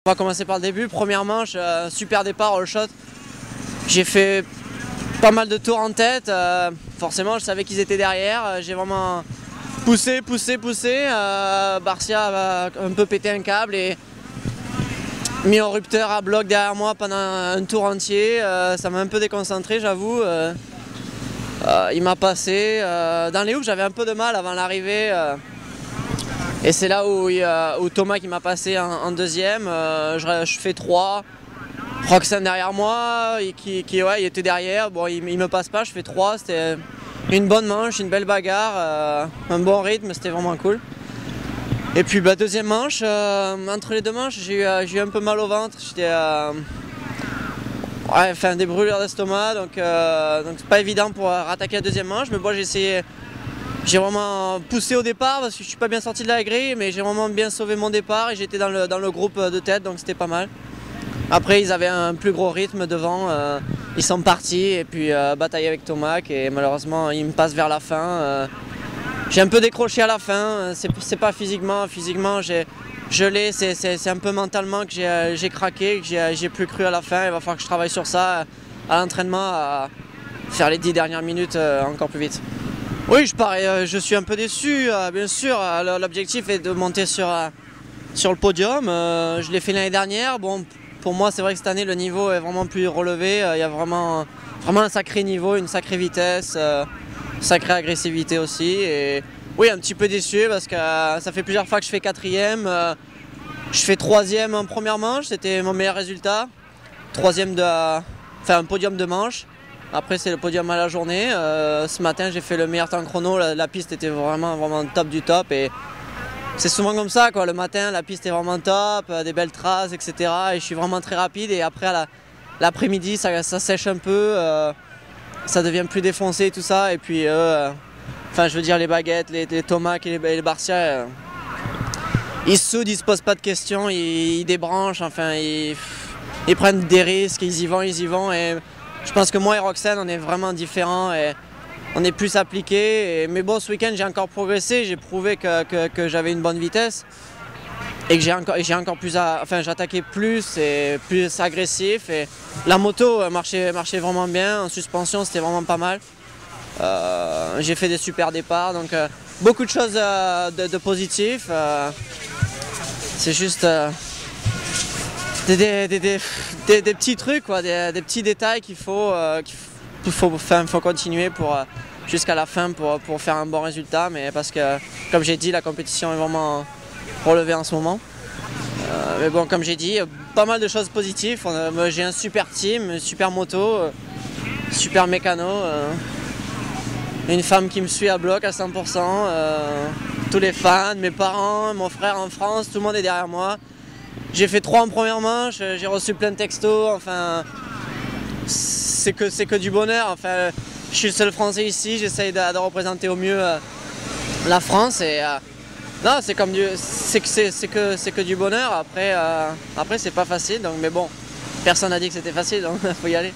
On va commencer par le début. Première manche, super départ, all shot. J'ai fait pas mal de tours en tête. Forcément, je savais qu'ils étaient derrière. J'ai vraiment poussé. Barcia a un peu pété un câble et mis en rupteur à bloc derrière moi pendant un tour entier. Ça m'a un peu déconcentré, j'avoue. Il m'a passé. Dans les hoops, j'avais un peu de mal avant l'arrivée. Et c'est là où Thomas qui m'a passé en deuxième. Je fais 3. Roxane derrière moi, il était derrière. Bon, il me passe pas, je fais 3. C'était une bonne manche, une belle bagarre, un bon rythme, c'était vraiment cool. Et puis deuxième manche, entre les deux manches, j'ai eu un peu mal au ventre. J'étais des brûlures d'estomac, donc c'est pas évident pour rattaquer la deuxième manche. Mais bon, j'ai vraiment poussé au départ parce que je suis pas bien sorti de la grille, mais j'ai vraiment bien sauvé mon départ et j'étais dans le groupe de tête, donc c'était pas mal. Après, ils avaient un plus gros rythme devant, ils sont partis et puis bataillé avec Thomas et malheureusement ils me passent vers la fin. J'ai un peu décroché à la fin, c'est pas physiquement, c'est un peu mentalement que j'ai craqué, que j'ai plus cru à la fin. Il va falloir que je travaille sur ça à l'entraînement, à faire les 10 dernières minutes encore plus vite. Oui, je suis un peu déçu, bien sûr. L'objectif est de monter sur le podium. Je l'ai fait l'année dernière. Bon, pour moi, c'est vrai que cette année, le niveau est vraiment plus relevé. Il y a vraiment un sacré niveau, une sacrée vitesse, sacrée agressivité aussi. Et oui, un petit peu déçu parce que ça fait plusieurs fois que je fais 4e. Je fais 3e en première manche, c'était mon meilleur résultat. 3e un podium de manche. Après, c'est le podium à la journée. Ce matin, j'ai fait le meilleur temps chrono. La piste était vraiment top du top. Et c'est souvent comme ça, quoi. Le matin, la piste est vraiment top, des belles traces, etc. Et je suis vraiment très rapide. Et après, l'après-midi, ça sèche un peu. Ça devient plus défoncé, tout ça. Et puis, je veux dire, les baguettes, les Thomas et les Barcia, ils soudent, ils se posent pas de questions, ils débranchent. Enfin, ils prennent des risques, ils y vont. Et je pense que moi et Roxane, on est vraiment différents et on est plus appliqués. Mais bon, ce week-end, j'ai encore progressé, j'ai prouvé que j'avais une bonne vitesse et que j'ai encore plus, j'attaquais plus et plus agressif. Et la moto marchait vraiment bien, en suspension, c'était vraiment pas mal. J'ai fait des super départs, donc beaucoup de choses de positifs. C'est juste des petits trucs, quoi, des petits détails qu'il faut continuer jusqu'à la fin pour faire un bon résultat. Mais parce que, comme j'ai dit, la compétition est vraiment relevée en ce moment. Mais bon, comme j'ai dit, pas mal de choses positives. J'ai un super team, une super moto, super mécano. Une femme qui me suit à bloc à 100%. Tous les fans, mes parents, mon frère en France, tout le monde est derrière moi. J'ai fait 3 en première manche, j'ai reçu plein de textos, enfin c'est que du bonheur. Enfin, je suis le seul Français ici, j'essaye de représenter au mieux la France et non, c'est que du bonheur. Après c'est pas facile, donc mais bon, personne n'a dit que c'était facile, donc faut y aller.